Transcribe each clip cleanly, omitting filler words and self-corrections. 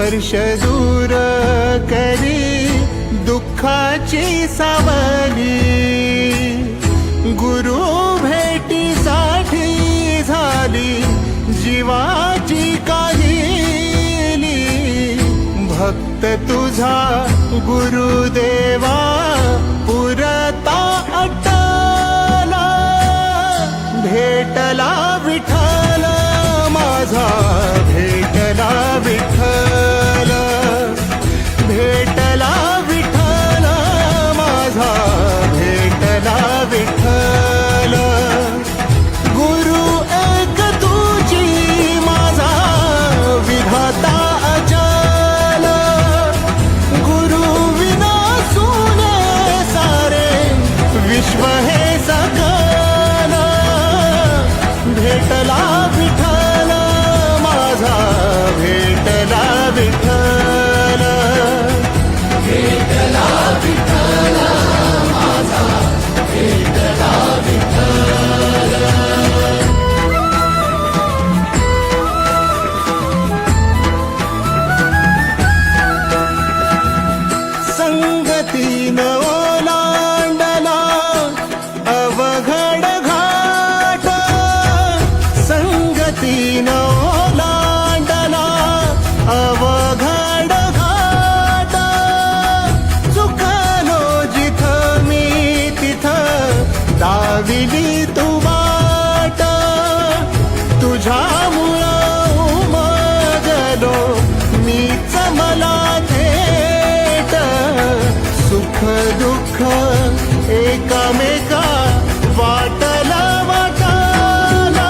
स्पर्श दूर करी दुःखाची सावली, गुरु भेटीसाठी झाली जीवाची काहिली। भक्त तुझा गुरुदेवा पुरता अटला, भेटला विठ्ठल माझा, भेटला विठ्ठल, भेटला विठ्ठल माझा, भेटला विठ्ठल। गुरु एक तुझी माझा विधाता अचल, गुरु विना सुने सारे विश्व हे सकल। भेटला विठ्ठल माझा, भेटला विठ्ठल, भेटला विठ्ठल माझा, भेटला विठ्ठल। संगतीन ओलांडला अवघड घाट, संगतीन ओलांडला अवघड घाट। चुकलो जिथं मी तिथं दाविली तू वाट, तुझ्यामुळं उमगलो मीच मला थेट। सुख दुःख एकामेका वाटला वाटाला,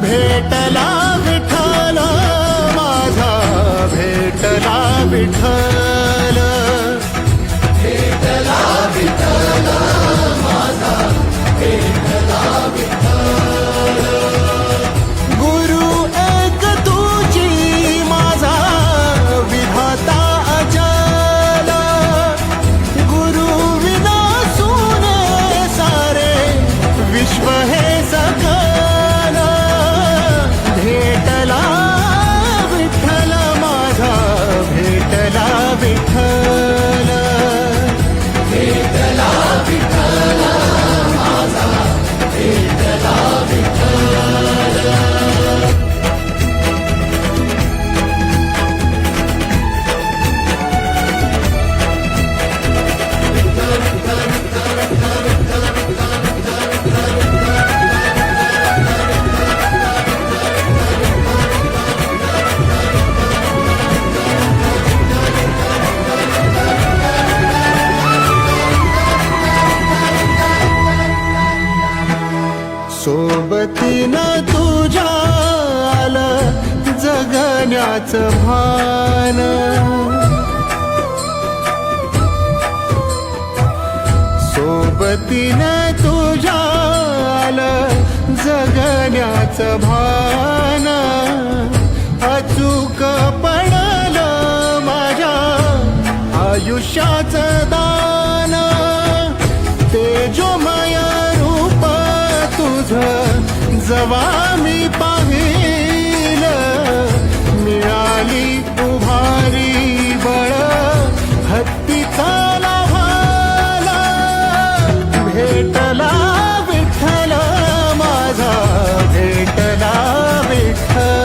भेटला विठ्ठल माझा, भेटला विठ्ठल, भेटला विठ्ठल माझा, भेटला विठ्ठल। गुरु एक तुझी माझा विधाता अचल, गुरु विना सुने सारे विश्व हे सकल। भेटला विठ्ठल माझा, भेटला विठ्ठल, भेटला विठ्ठल माझा, भेटला विठ्ठल। सोबतीनं तुझ्या आलं जगण्याचं भान, सोबतीनं तुझ्या आलं जगण्याचं भान। अचूक पडलं माझ्या आयुष्याचं दान, तेजोमय रूप तुझं जवा मी पाहिलं, मिळाली उभारी बळ हत्तीचा लाभाला। भेटला विठ्ठल माझा, भेटला विठ्ठल,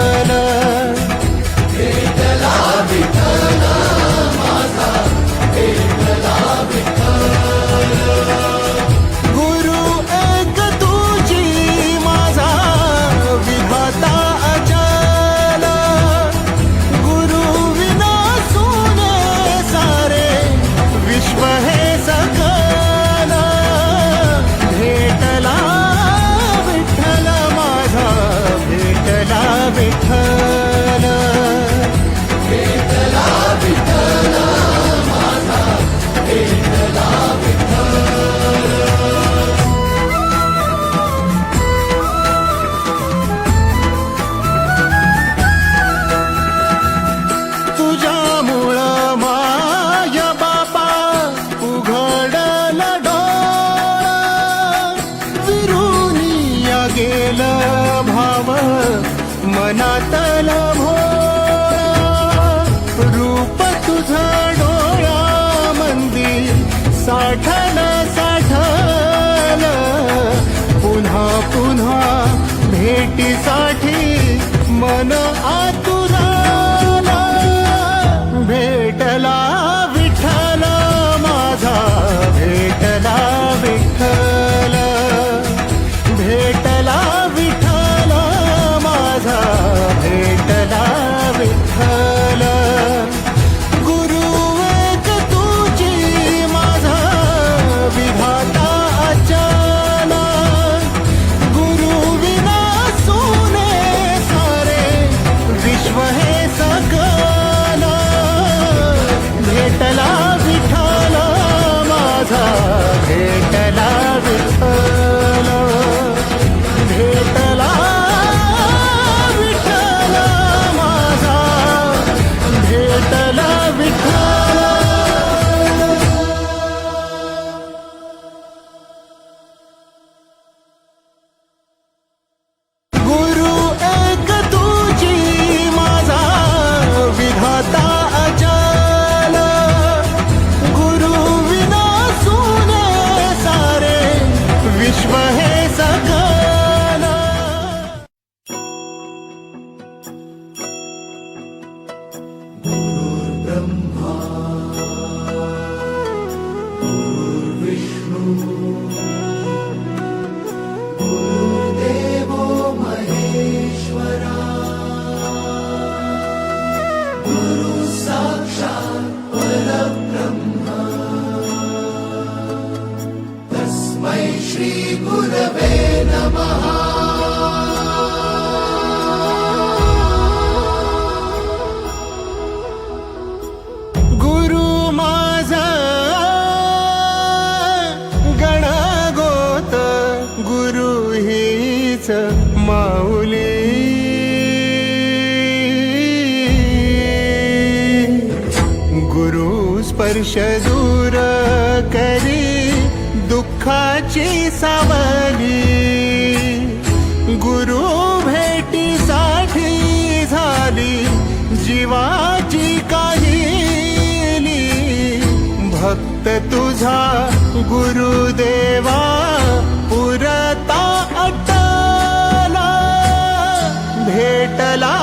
भेटीसाठी मन आतुराला भेटला विठ्ठल माझा भेटला विठ्ठल भेटला विठ्ठल माझा भेटला विठ्ठल गुरु एक तुझी माझा विधाता अचल गुरु विना सोने सारे विश्व हे सकल भेटला विठ्ठल माझा भेटला विठ्ठल भेटला विठ्ठल माझा भेटला विठ्ठल गुरु एक तुझी माझा विधाता अचल गुरु विना सुने सारे विश्व हे सकल देवो महेश्वरा गुरु साक्षात् परब्रह्म तस्मै श्री गुरवे नमः गुरु माझा गणगोत गुरु हीच माऊली गुरु स्पर्श दूर करी दुःखाची सावली गुरु भेटीसाठी झाली जीवाची काहिली भक्त तुझा गुरुदेवा पुरता अटला भेटला